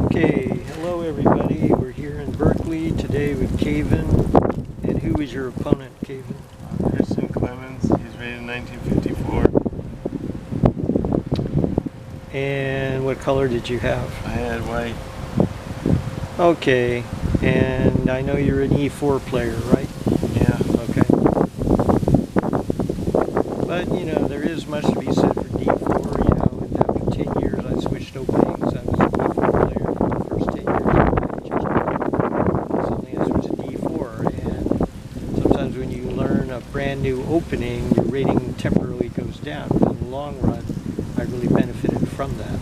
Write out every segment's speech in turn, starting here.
Okay, hello everybody. We're here in Berkeley today with Caven. And who is your opponent, Caven? Christian Clemens. He's rated 1954. And what color did you have? I had white. Okay, and I know you're an E4 player, right? Yeah. Okay. But, you know, there is much to be said for D4, you know, and after 10 years I switched openings. I was an E4 player for the first 10 years of my suddenly I switched to D4, and sometimes when you learn a brand new opening, your rating temporarily goes down. But in the long run, I really benefited from that.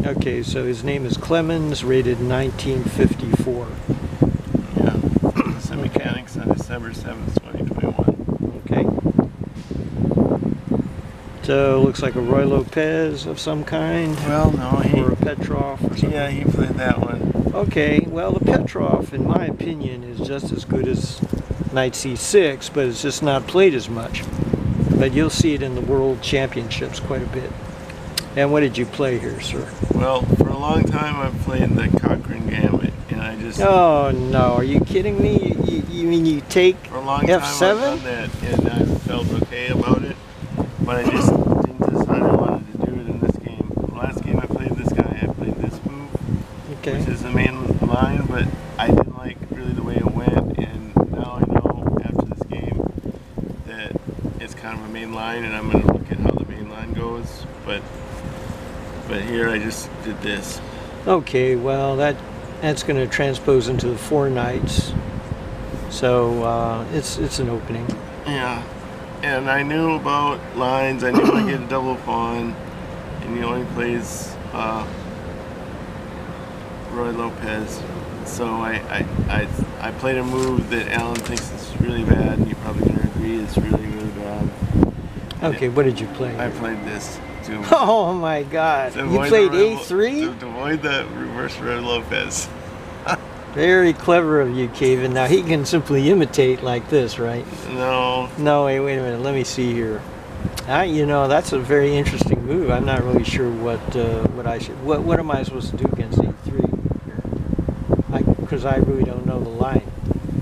Okay, so his name is Clemens, rated 1954. Yeah. Some mechanics on December 7th, 2021. Okay. So looks like a Roy Lopez of some kind. Well, no, or a Petrov or something. Yeah, he played that one. Okay, well the Petrov, in my opinion, is just as good as Knight C6, but it's just not played as much. But you'll see it in the World Championships quite a bit. And what did you play here, sir? Well, for a long time I've played the Cochrane Gambit, and I just... Oh no, are you kidding me? You mean you take For a long F7? time I've done that, and I felt okay about it, but I just didn't decide I wanted to do it in this game. The last game I played this guy, I played this move, Okay. which is the main line, but I didn't like really the way it went, and now I know after this game that it's kind of a main line, and I'm going to look at how the main line goes, but here I just did this. Okay, well that's going to transpose into the 4 knights, so it's an opening. Yeah, and I knew about lines. I knew I get a double pawn, and he only plays Roy Lopez. So I played a move that Alan thinks is really bad, and you're probably going to agree it's really, really bad. Okay, what did you play? I played this too. Oh my God! You played A3? To avoid the reverse Roy Lopez. Very clever of you, Caven. Now he can simply imitate like this, right? No. No, wait a minute. Let me see here. You know, that's a very interesting move. I'm not really sure what I should. What am I supposed to do against A3 here? Because I really don't know the line.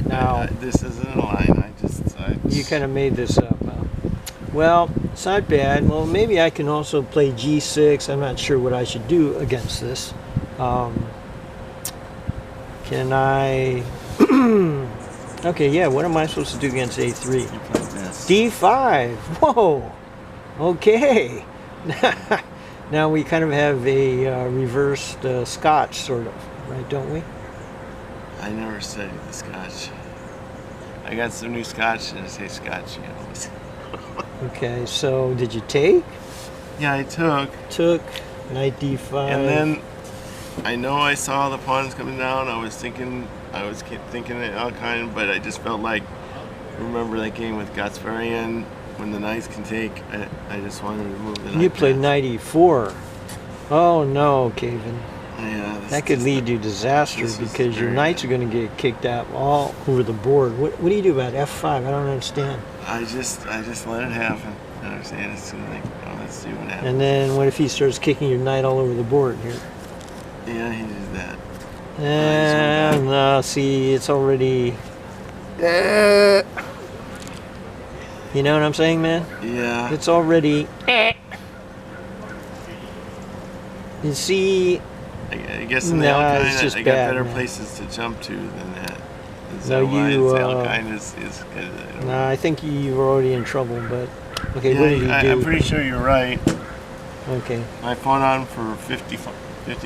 Now this isn't a line. You kind of made this up. Well, it's not bad. Well, maybe I can also play G6. I'm not sure what I should do against this. Can I... Okay, yeah, what am I supposed to do against A3? You played this. D5! Whoa! Okay! Now we kind of have a reversed Scotch, sort of, right, don't we? I never studied the Scotch. I got some new Scotch, and I say Scotch, you know. Okay, so did you take? Yeah, I took. Took, Knight D5. And then I know I saw the pawns coming down. I was thinking it all kind, but I just felt like, remember that game with Gasparian when the knights can take. I just wanted to move the knight. You played Knight E4. Oh no, Caven. Yeah. That could lead to disaster because your knights are going to get kicked out all over the board. What do you do about F5? I don't understand. I just let it happen. I understand it's like, oh, let's see what happens. And then what if he starts kicking your knight all over the board here? Yeah, he did that. And no, see, it's already. You know what I'm saying, man? Yeah. It's already. You see. I guess in the Alpine, I got better places to jump to than that. No, you. Alpine is good. No, I think you were already in trouble, but. Okay, yeah, what did you do? I'm pretty sure you're right. Okay. I fought on for 50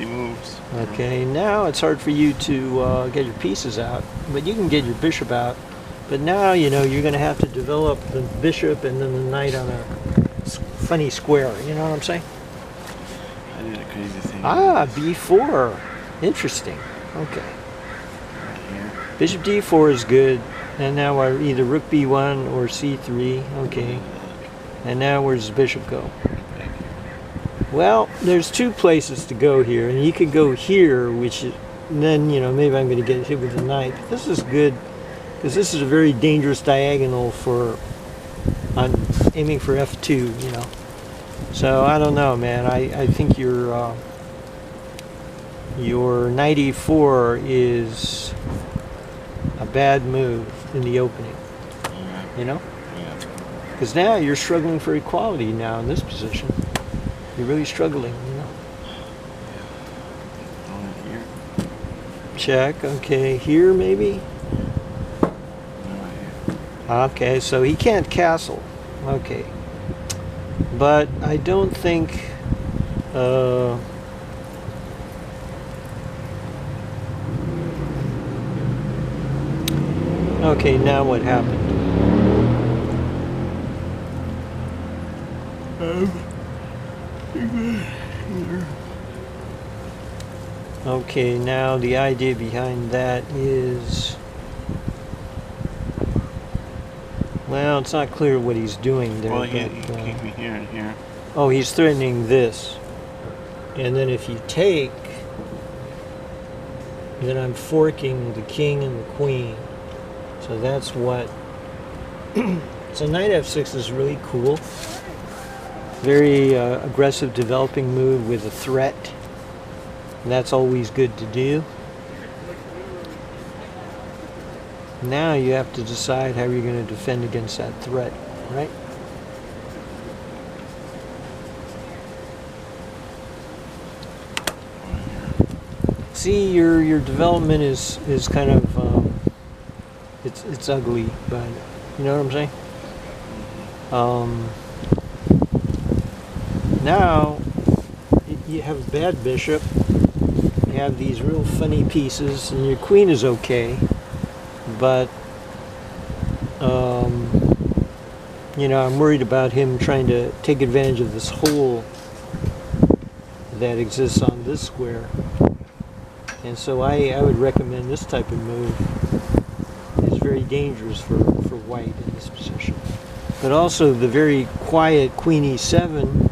moves. Okay, now it's hard for you to get your pieces out, but you can get your bishop out. But now, you know, you're going to have to develop the bishop and then the knight on a funny square. You know what I'm saying? I did a crazy thing. Ah, B4. Interesting. Okay. Right here. Bishop D4 is good. And now either rook B1 or C3. Okay. And now where's the bishop go? Well, there's 2 places to go here, and you could go here, which is, then, you know, maybe I'm going to get hit with a knight. But this is good, because this is a very dangerous diagonal for, I'm aiming for F2, you know. So I don't know, man. I think your knight e4 is a bad move in the opening. Yeah. You know? Yeah. Because now you're struggling for equality now in this position. You're really struggling, you know? Here. Check. Okay, here maybe? Okay, so he can't castle. Okay. But I don't think... okay, now what happened? Okay, now the idea behind that is... well, it's not clear what he's doing there. Well, he but, kicked me here and here. oh, he's threatening this. And then if you take, then I'm forking the king and the queen. So that's what... so knight f6 is really cool. Very aggressive developing move with a threat. And that's always good to do. Now you have to decide how you're going to defend against that threat, right? See, your development is kind of it's ugly, but you know what I'm saying? Now you have a bad bishop. You have these real funny pieces, and your queen is okay, but you know, I'm worried about him trying to take advantage of this hole that exists on this square. And so I would recommend this type of move. Is very dangerous for white in this position. But also the very quiet queen e7,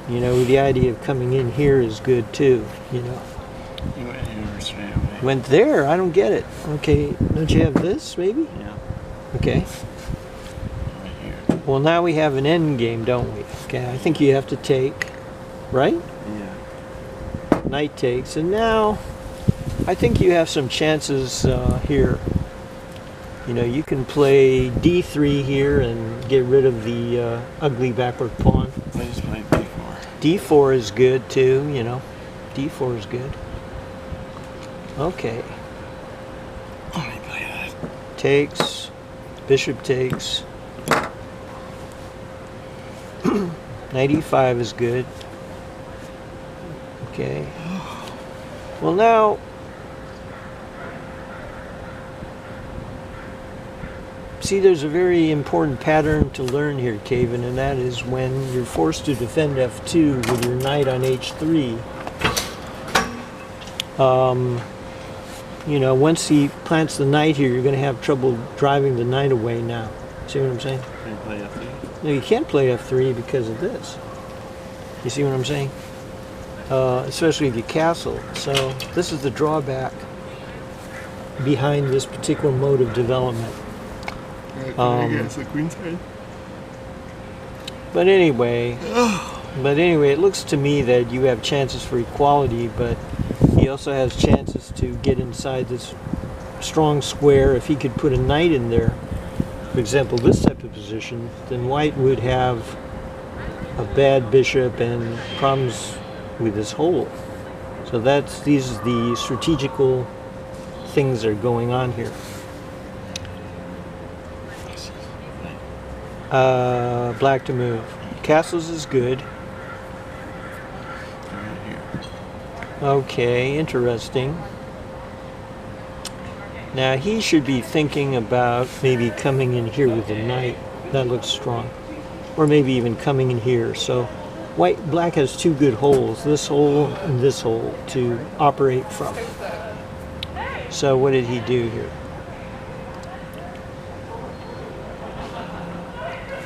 you know, the idea of coming in here is good too, you know. You went here straight away. Went there? I don't get it. Okay, don't you have this maybe? Yeah. Okay. Right here. Well, now we have an end game, don't we? Okay, I think you have to take, right? Yeah. Knight takes, and now I think you have some chances here. You know, you can play d3 here and get rid of the ugly backward pawn. I just played d4. d4 is good too, you know. d4 is good. Okay. Let me play that. Takes. Bishop takes. Knight e5 is good. Okay. Well, now see, there's a very important pattern to learn here, Caven, and that is when you're forced to defend f2 with your knight on h3. You know, once he plants the knight here, you're going to have trouble driving the knight away now. See what I'm saying? Can you play f3? No, you can't play f3 because of this. You see what I'm saying? Especially if you castle. So this is the drawback behind this particular mode of development. Yes, the queen side. But anyway, it looks to me that you have chances for equality, but he also has chances to get inside this strong square. If he could put a knight in there, for example, this type of position, then white would have a bad bishop and problems with this hole. So these are the strategical things that are going on here. Black to move. Castles is good. Okay, interesting. Now he should be thinking about maybe coming in here with a knight. That looks strong. Or maybe even coming in here. So black has two good holes, this hole and this hole, to operate from. So what did he do here?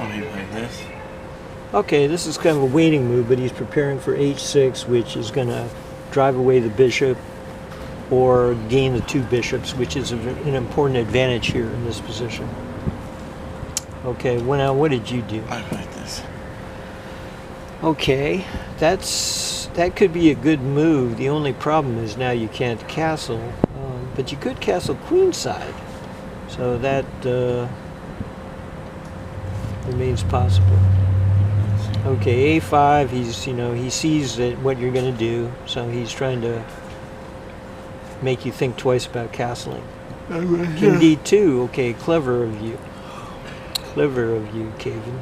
Oh, he played this? Okay, this is kind of a waiting move, but he's preparing for h6, which is going to drive away the bishop or gain the two bishops, which is an important advantage here in this position. Okay, well, now what did you do? I played this. Okay, that could be a good move. The only problem is now you can't castle, but you could castle queenside, so that remains possible. Okay, a5. He's he sees that what you're going to do, so he's trying to make you think twice about castling. King d2. Okay, clever of you. Clever of you, Kagan.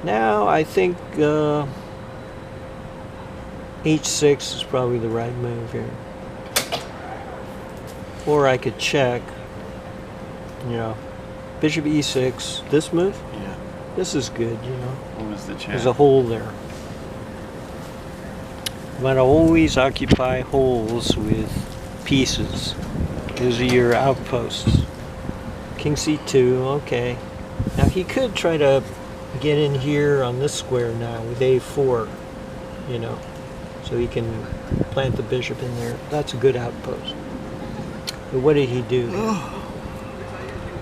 Now I think h6 is probably the right move here. Or I could check. Bishop e6. This move? Yeah. This is good, What was the check? There's a hole there. You want to always occupy holes with pieces. Those are your outposts. King c2, okay. Now he could try to get in here on this square now with a4, so he can plant the bishop in there. That's a good outpost. But what did he do?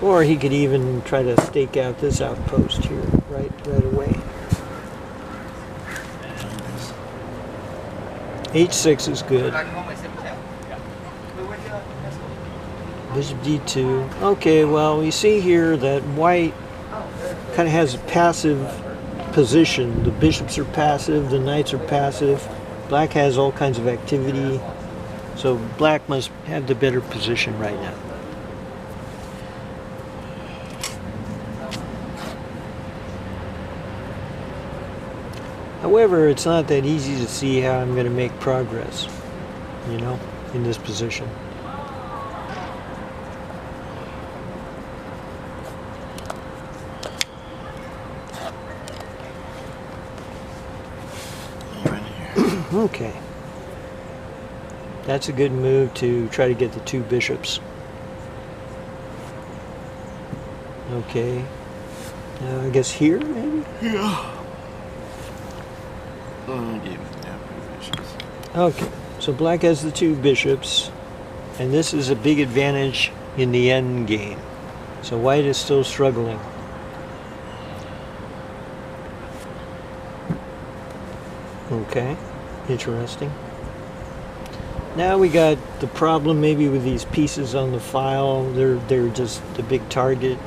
Or he could even try to stake out this outpost here right away. h6 is good. Bishop d2. Okay, well, you see here that white kind of has a passive position. The bishops are passive, the knights are passive. Black has all kinds of activity. So black must have the better position right now. However, it's not that easy to see how I'm going to make progress, in this position. Okay. That's a good move to try to get the two bishops. Okay. I guess here, maybe? Yeah. Okay, so black has the two bishops, and this is a big advantage in the end game. So white is still struggling. Okay, interesting. Now we got the problem maybe with these pieces on the file. They're just a big target,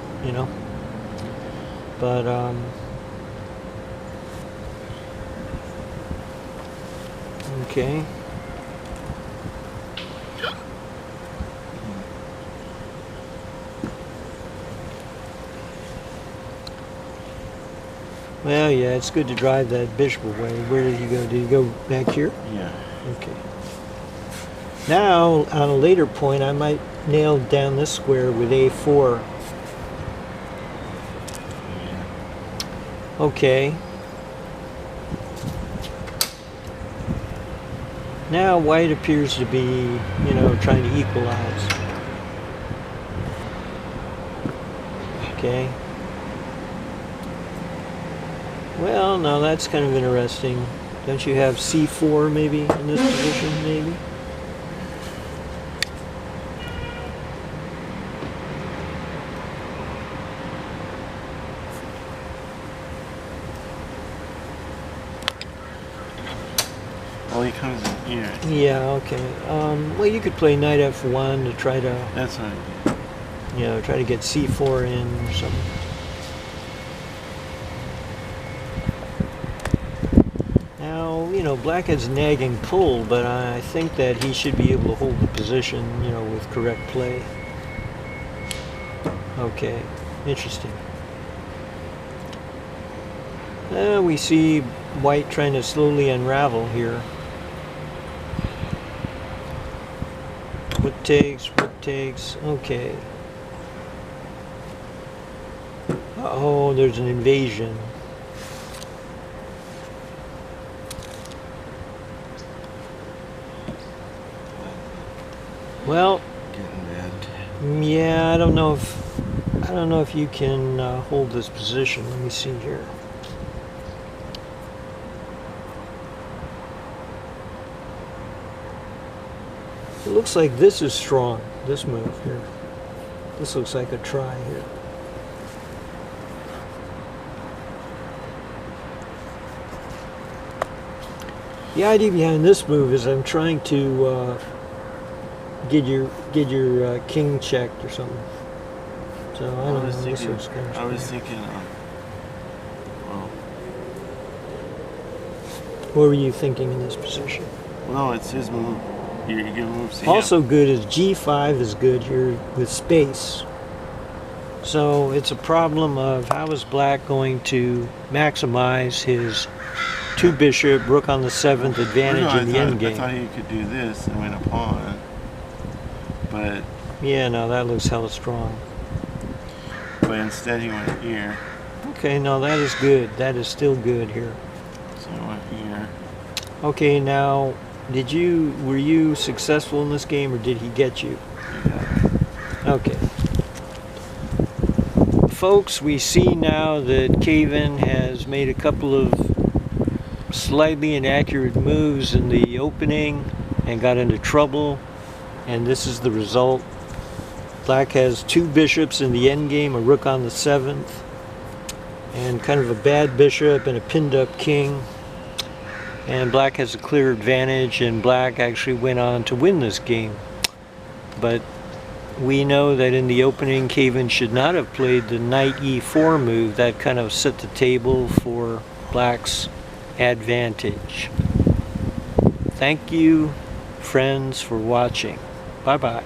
But okay. Well, yeah, it's good to drive that bishop away. Where did he go? Did he go back here? Yeah. Okay. Now, on a later point, I might nail down this square with a4. Okay. Now white appears to be, trying to equalize. Okay. Well, no, that's kind of interesting. Don't you have c4 maybe in this position, maybe? Well, he comes in here. Yeah, okay. Well, you could play knight f1 to try to... That's what I do. Try to get c4 in or something. Now, black has nagging pull, but I think that he should be able to hold the position, with correct play. Okay, interesting. We see white trying to slowly unravel here. What takes, okay. Uh-oh, there's an invasion. Well, getting bad. Yeah, I don't know if you can hold this position. Let me see here. It looks like this is strong, this move here. This looks like a try here. The idea behind this move is I'm trying to get your king checked or something. So I don't know. I was thinking. Well, what were you thinking in this position? Well, it's his move. You give moves to Also him. good is G5 is good here with space. So it's a problem of how is black going to maximize his 2 bishop, rook on the 7th advantage in the endgame. I thought he could do this and win a pawn. But yeah, no, that looks hella strong. But instead he went here. Okay, no, that is good. That is still good here. So he went here. Okay, now were you successful in this game or did he get you? Yeah. Okay. Folks, we see now that Caven has made a couple of slightly inaccurate moves in the opening and got into trouble, and this is the result. Black has 2 bishops in the endgame, a rook on the 7th, and kind of a bad bishop and a pinned up king. And black has a clear advantage, and black actually went on to win this game. But we know that in the opening, Caven should not have played the knight e4 move. That kind of set the table for black's advantage. Thank you, friends, for watching. Bye-bye.